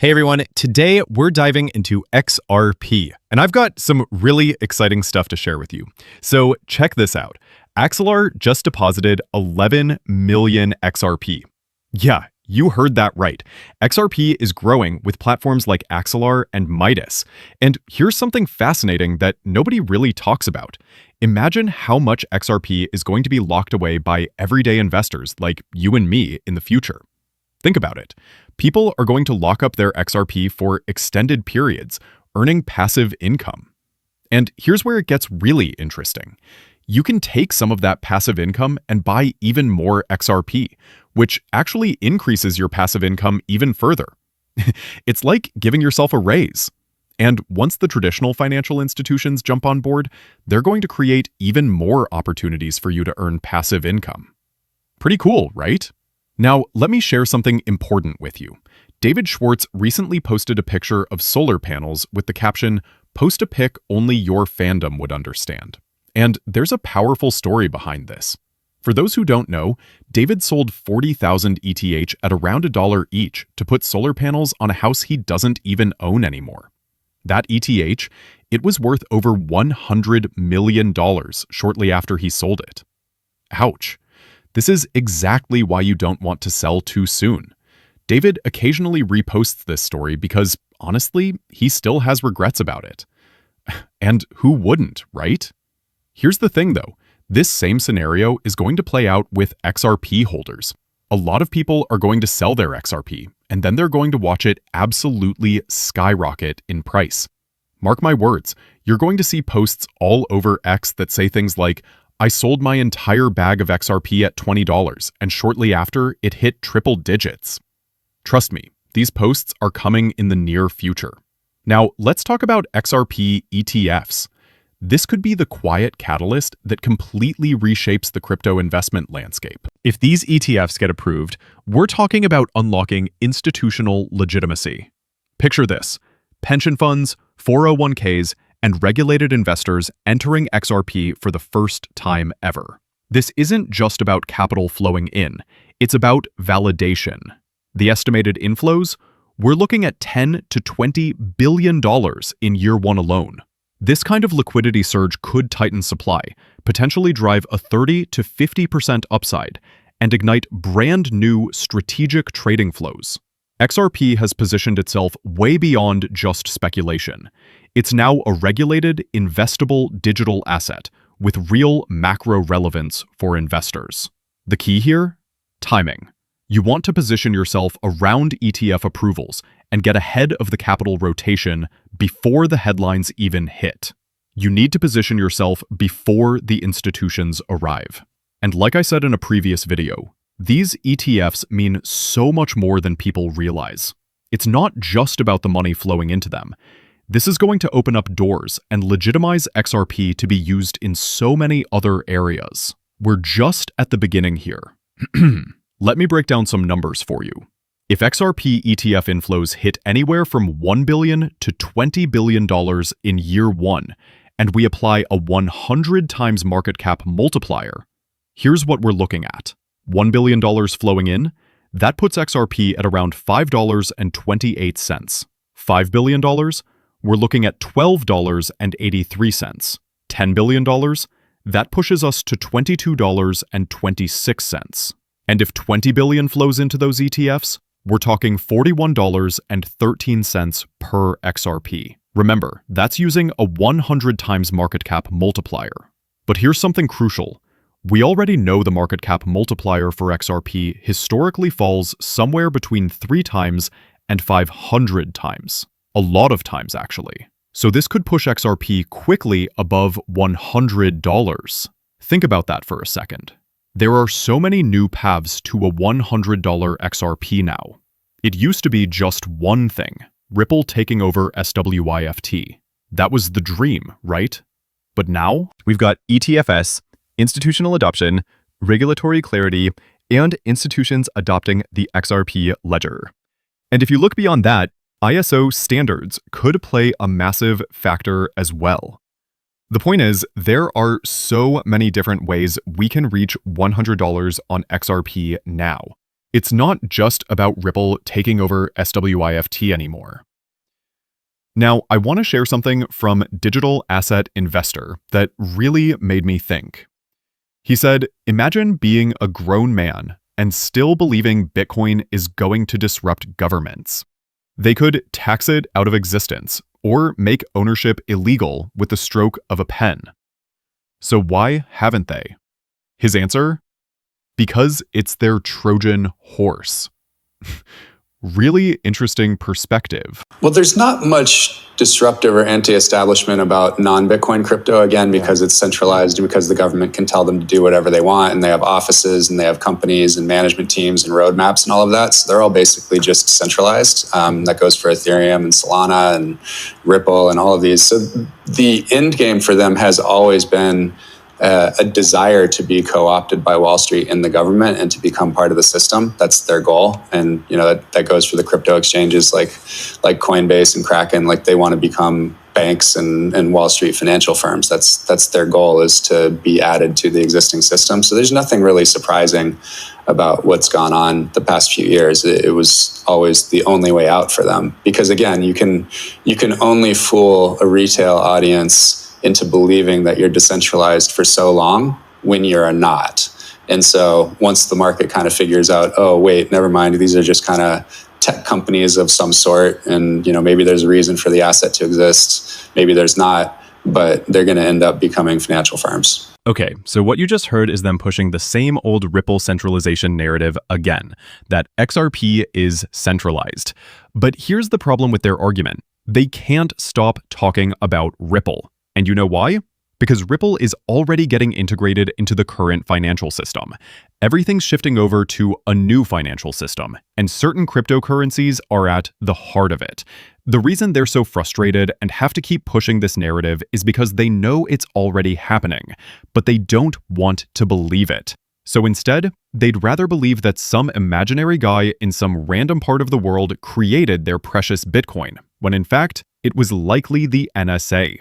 Hey everyone, today we're diving into XRP, and I've got some really exciting stuff to share with you. So check this out. Axelar just deposited 11 million XRP. Yeah, you heard that right. XRP is growing with platforms like Axelar and Midas. And here's something fascinating that nobody really talks about. Imagine how much XRP is going to be locked away by everyday investors like you and me in the future. Think about it. People are going to lock up their XRP for extended periods, earning passive income. And here's where it gets really interesting. You can take some of that passive income and buy even more XRP, which actually increases your passive income even further. It's like giving yourself a raise. And once the traditional financial institutions jump on board, they're going to create even more opportunities for you to earn passive income. Pretty cool, right? Now, let me share something important with you. David Schwartz recently posted a picture of solar panels with the caption, "Post a pic only your fandom would understand." And there's a powerful story behind this. For those who don't know, David sold 40,000 ETH at around $1 each to put solar panels on a house he doesn't even own anymore. That ETH, it was worth over $100 million shortly after he sold it. Ouch. This is exactly why you don't want to sell too soon. David occasionally reposts this story because, honestly, he still has regrets about it. And who wouldn't, right? Here's the thing though, this same scenario is going to play out with XRP holders. A lot of people are going to sell their XRP, and then they're going to watch it absolutely skyrocket in price. Mark my words, you're going to see posts all over X that say things like, "I sold my entire bag of XRP at $20, and shortly after, it hit triple digits." Trust me, these posts are coming in the near future. Now, let's talk about XRP ETFs. This could be the quiet catalyst that completely reshapes the crypto investment landscape. If these ETFs get approved, we're talking about unlocking institutional legitimacy. Picture this: pension funds, 401ks, and regulated investors entering XRP for the first time ever. This isn't just about capital flowing in, it's about validation. The estimated inflows? We're looking at $10 to $20 billion in year one alone. This kind of liquidity surge could tighten supply, potentially drive a 30 to 50% upside, and ignite brand new strategic trading flows. XRP has positioned itself way beyond just speculation. It's now a regulated, investable digital asset with real macro relevance for investors. The key here? Timing. You want to position yourself around ETF approvals and get ahead of the capital rotation before the headlines even hit. You need to position yourself before the institutions arrive. And like I said in a previous video, these ETFs mean so much more than people realize. It's not just about the money flowing into them. This is going to open up doors and legitimize XRP to be used in so many other areas. We're just at the beginning here. Let me break down some numbers for you. If XRP ETF inflows hit anywhere from $1 billion to $20 billion in year one, and we apply a 100 times market cap multiplier, here's what we're looking at. $1 billion flowing in, that puts XRP at around $5.28. $5 billion, we're looking at $12.83. $10 billion, that pushes us to $22.26. And if 20 billion flows into those ETFs, we're talking $41.13 per XRP. Remember, that's using a 100 times market cap multiplier. But here's something crucial. We already know the market cap multiplier for XRP historically falls somewhere between 3 times and 500 times. A lot of times, actually. So this could push XRP quickly above $100. Think about that for a second. There are so many new paths to a $100 XRP now. It used to be just one thing, Ripple taking over SWIFT. That was the dream, right? But now, we've got ETFs, institutional adoption, regulatory clarity, and institutions adopting the XRP ledger. And if you look beyond that, ISO standards could play a massive factor as well. The point is, there are so many different ways we can reach $100 on XRP now. It's not just about Ripple taking over SWIFT anymore. Now, I want to share something from Digital Asset Investor that really made me think. He said, imagine being a grown man and still believing Bitcoin is going to disrupt governments. They could tax it out of existence or make ownership illegal with the stroke of a pen. So why haven't they? His answer? Because it's their Trojan horse. Really interesting perspective. Well, there's not much disruptive or anti-establishment about non-Bitcoin crypto, again, because it's centralized and because the government can tell them to do whatever they want, and they have offices and they have companies and management teams and roadmaps and all of that. So they're all basically just centralized. That goes for Ethereum and Solana and Ripple and all of these. So the end game for them has always been a desire to be co-opted by Wall Street and the government and to become part of the system. That's their goal. And that goes for the crypto exchanges like Coinbase and Kraken. Like they want to become banks and Wall Street financial firms. That's their goal, is to be added to the existing system. So there's nothing really surprising about what's gone on the past few years. It was always the only way out for them. Because again, you can only fool a retail audience into believing that you're decentralized for so long when you're not. And so once the market kind of figures out, oh, wait, never mind, these are just kind of tech companies of some sort, and maybe there's a reason for the asset to exist, maybe there's not, but they're going to end up becoming financial firms. Okay, so what you just heard is them pushing the same old Ripple centralization narrative again, that XRP is centralized. But here's the problem with their argument. They can't stop talking about Ripple. And you know why? Because Ripple is already getting integrated into the current financial system. Everything's shifting over to a new financial system, and certain cryptocurrencies are at the heart of it. The reason they're so frustrated and have to keep pushing this narrative is because they know it's already happening, but they don't want to believe it. So instead, they'd rather believe that some imaginary guy in some random part of the world created their precious Bitcoin, when in fact, it was likely the NSA.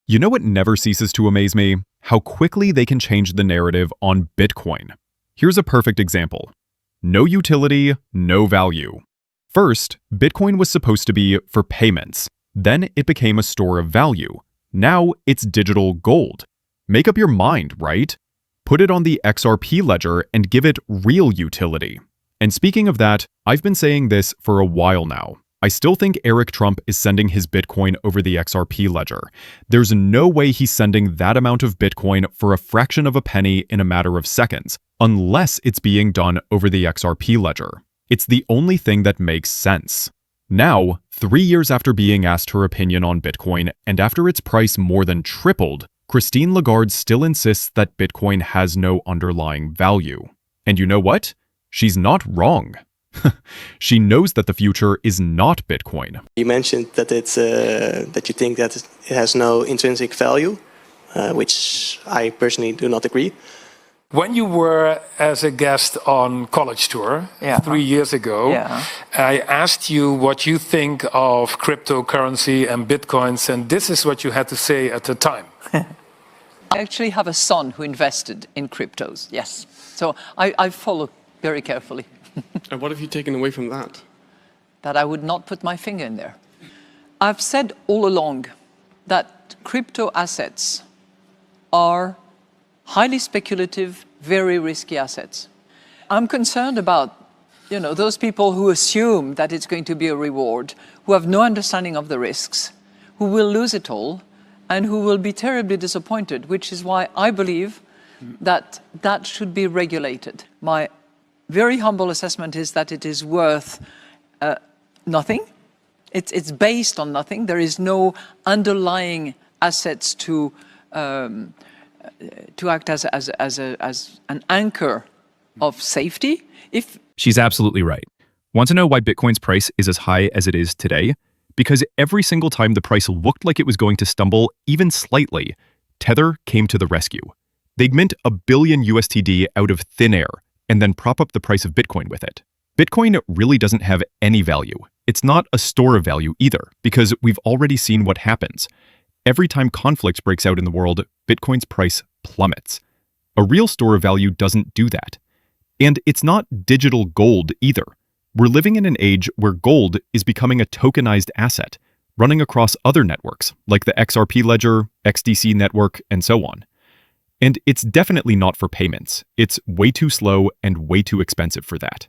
You know what never ceases to amaze me? How quickly they can change the narrative on Bitcoin. Here's a perfect example. No utility, no value. First, Bitcoin was supposed to be for payments. Then it became a store of value. Now it's digital gold. Make up your mind, right? Put it on the XRP ledger and give it real utility. And speaking of that, I've been saying this for a while now. I still think Eric Trump is sending his Bitcoin over the XRP ledger. There's no way he's sending that amount of Bitcoin for a fraction of a penny in a matter of seconds, unless it's being done over the XRP ledger. It's the only thing that makes sense. Now, 3 years after being asked her opinion on Bitcoin, and after its price more than tripled, Christine Lagarde still insists that Bitcoin has no underlying value. And you know what? She's not wrong. She knows that the future is not Bitcoin. You mentioned that that you think that it has no intrinsic value, which I personally do not agree. When you were as a guest on College Tour 3 years ago, I asked you what you think of cryptocurrency and Bitcoins, and this is what you had to say at the time. I actually have a son who invested in cryptos, yes. So I follow very carefully. And what have you taken away from that? That I would not put my finger in there. I've said all along that crypto assets are highly speculative, very risky assets. I'm concerned about, those people who assume that it's going to be a reward, who have no understanding of the risks, who will lose it all, and who will be terribly disappointed, which is why I believe that that should be regulated. My very humble assessment is that it is worth nothing. It's based on nothing. There is no underlying assets to act as an anchor of safety. She's absolutely right. Want to know why Bitcoin's price is as high as it is today? Because every single time the price looked like it was going to stumble even slightly, Tether came to the rescue. They'd mint $1 billion USD out of thin air, and then prop up the price of Bitcoin with it. Bitcoin really doesn't have any value. It's not a store of value either, because we've already seen what happens. Every time conflict breaks out in the world, Bitcoin's price plummets. A real store of value doesn't do that. And it's not digital gold either. We're living in an age where gold is becoming a tokenized asset, running across other networks like the XRP ledger, XDC network, and so on. And it's definitely not for payments. It's way too slow and way too expensive for that.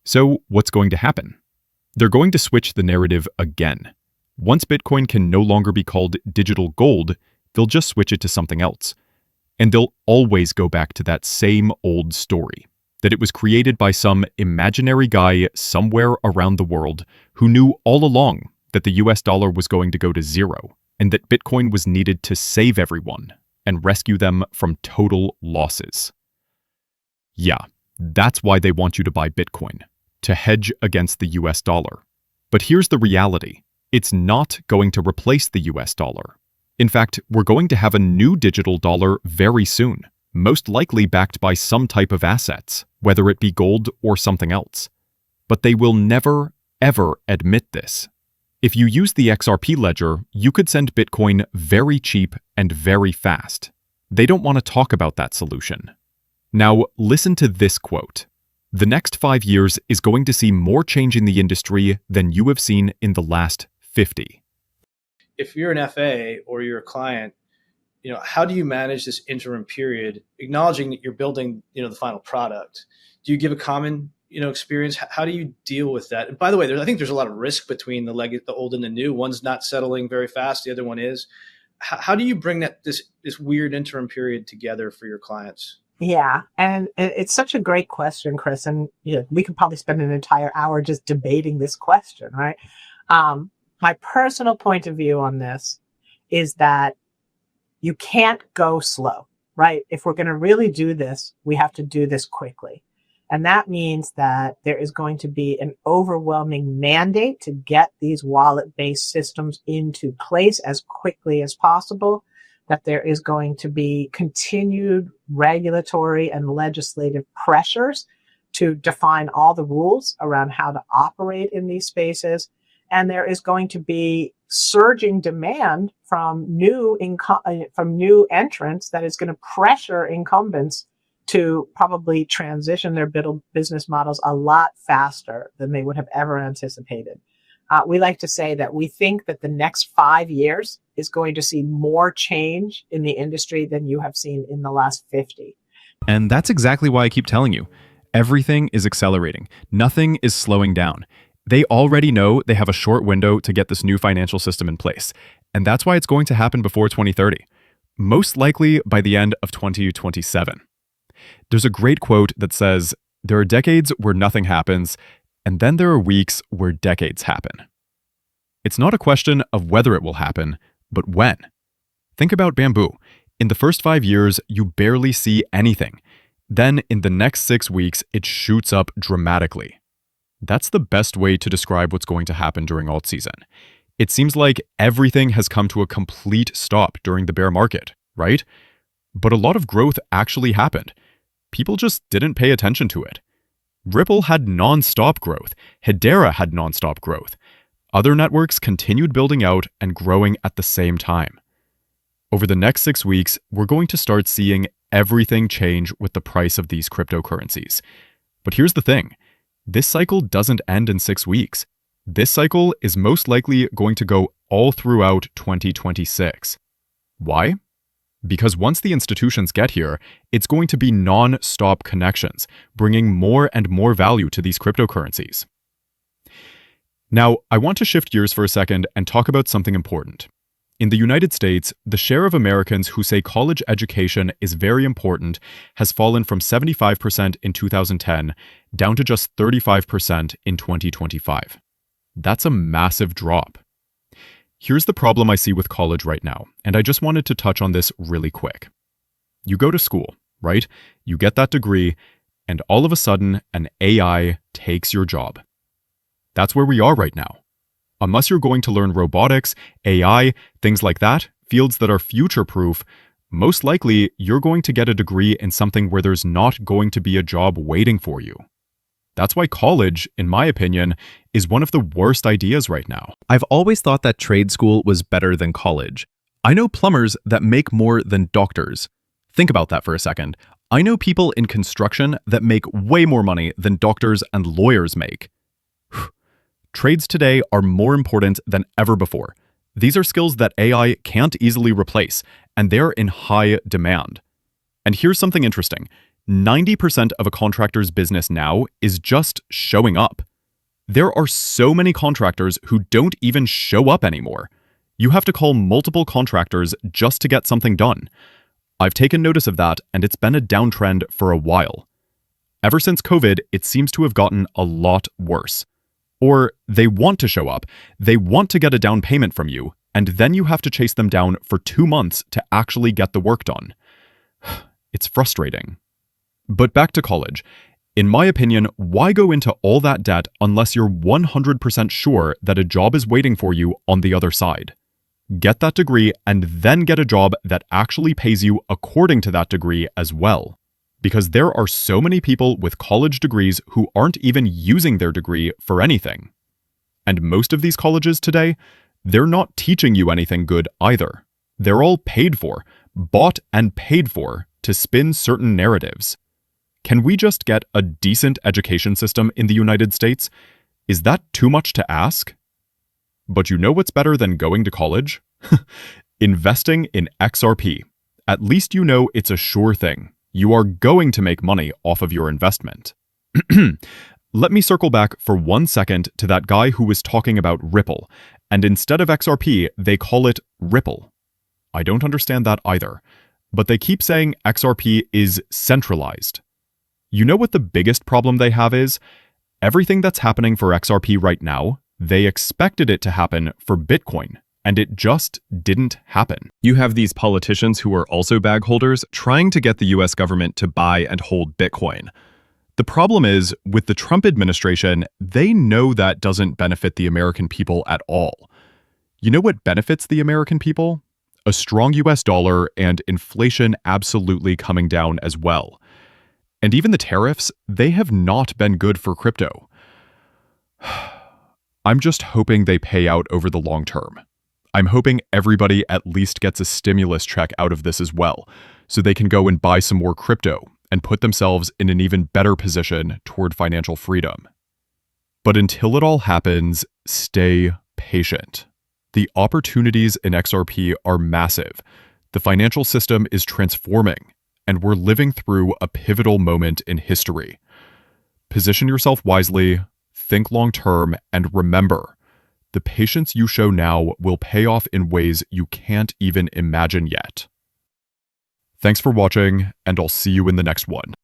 So what's going to happen? They're going to switch the narrative again. Once Bitcoin can no longer be called digital gold, they'll just switch it to something else. And they'll always go back to that same old story, that it was created by some imaginary guy somewhere around the world who knew all along that the US dollar was going to go to zero, and that Bitcoin was needed to save everyone and rescue them from total losses. Yeah, that's why they want you to buy Bitcoin, to hedge against the US dollar. But here's the reality. It's not going to replace the US dollar. In fact, we're going to have a new digital dollar very soon, most likely backed by some type of assets, whether it be gold or something else. But they will never, ever admit this. If you use the XRP ledger, you could send Bitcoin very cheap and very fast. They don't want to talk about that solution. Now, listen to this quote. The next 5 years is going to see more change in the industry than you have seen in the last 50. If you're an FA or you're a client, how do you manage this interim period, acknowledging that you're building, the final product? Do you give a common, experience? How do you deal with that? And by the way, I think there's a lot of risk between the old and the new. One's not settling very fast. The other one is. How do you bring this weird interim period together for your clients? Yeah, and it's such a great question, Chris. And we could probably spend an entire hour just debating this question, right? My personal point of view on this is that you can't go slow, right? If we're going to really do this, we have to do this quickly. And that means that there is going to be an overwhelming mandate to get these wallet-based systems into place as quickly as possible, that there is going to be continued regulatory and legislative pressures to define all the rules around how to operate in these spaces. And there is going to be surging demand from new entrants that is going to pressure incumbents to probably transition their business models a lot faster than they would have ever anticipated. We like to say that we think that the next 5 years is going to see more change in the industry than you have seen in the last 50. And that's exactly why I keep telling you, everything is accelerating. Nothing is slowing down. They already know they have a short window to get this new financial system in place. And that's why it's going to happen before 2030, most likely by the end of 2027. There's a great quote that says, "There are decades where nothing happens, and then there are weeks where decades happen." It's not a question of whether it will happen, but when. Think about bamboo. In the first 5 years, you barely see anything. Then in the next 6 weeks, it shoots up dramatically. That's the best way to describe what's going to happen during alt season. It seems like everything has come to a complete stop during the bear market, right? But a lot of growth actually happened. People just didn't pay attention to it. Ripple had non-stop growth. Hedera had non-stop growth. Other networks continued building out and growing at the same time. Over the next 6 weeks, we're going to start seeing everything change with the price of these cryptocurrencies. But here's the thing. This cycle doesn't end in 6 weeks. This cycle is most likely going to go all throughout 2026. Why? Because once the institutions get here, it's going to be non-stop connections, bringing more and more value to these cryptocurrencies. Now, I want to shift gears for a second and talk about something important. In the United States, the share of Americans who say college education is very important has fallen from 75% in 2010 down to just 35% in 2025. That's a massive drop. Here's the problem I see with college right now, and I just wanted to touch on this really quick. You go to school, right? You get that degree, and all of a sudden, an AI takes your job. That's where we are right now. Unless you're going to learn robotics, AI, things like that, fields that are future-proof, most likely you're going to get a degree in something where there's not going to be a job waiting for you. That's why college, in my opinion, is one of the worst ideas right now. I've always thought that trade school was better than college. I know plumbers that make more than doctors. Think about that for a second. I know people in construction that make way more money than doctors and lawyers make. Trades today are more important than ever before. These are skills that AI can't easily replace, and they're in high demand. And here's something interesting. 90% of a contractor's business now is just showing up. There are so many contractors who don't even show up anymore. You have to call multiple contractors just to get something done. I've taken notice of that, and it's been a downtrend for a while. Ever since COVID, it seems to have gotten a lot worse. Or they want to show up, they want to get a down payment from you, and then you have to chase them down for 2 months to actually get the work done. It's frustrating. But back to college. In my opinion, why go into all that debt unless you're 100% sure that a job is waiting for you on the other side? Get that degree and then get a job that actually pays you according to that degree as well. Because there are so many people with college degrees who aren't even using their degree for anything. And most of these colleges today, they're not teaching you anything good either. They're all paid for, bought and paid for, to spin certain narratives. Can we just get a decent education system in the United States? Is that too much to ask? But you know what's better than going to college? Investing in XRP. At least you know it's a sure thing. You are going to make money off of your investment. Let me circle back for 1 second to that guy who was talking about Ripple, and instead of XRP, they call it Ripple. I don't understand that either, but they keep saying XRP is centralized. You know what the biggest problem they have is? Everything that's happening for XRP right now, they expected it to happen for Bitcoin, and it just didn't happen. You have these politicians who are also bag holders trying to get the US government to buy and hold Bitcoin. The problem is, with the Trump administration, they know that doesn't benefit the American people at all. You know what benefits the American people? A strong US dollar and inflation absolutely coming down as well. And even the tariffs, they have not been good for crypto. I'm just hoping they pay out over the long term. I'm hoping everybody at least gets a stimulus check out of this as well, so they can go and buy some more crypto and put themselves in an even better position toward financial freedom. But until it all happens, stay patient. The opportunities in XRP are massive. The financial system is transforming, and we're living through a pivotal moment in history. Position yourself wisely, think long-term, and remember, the patience you show now will pay off in ways you can't even imagine yet. Thanks for watching, and I'll see you in the next one.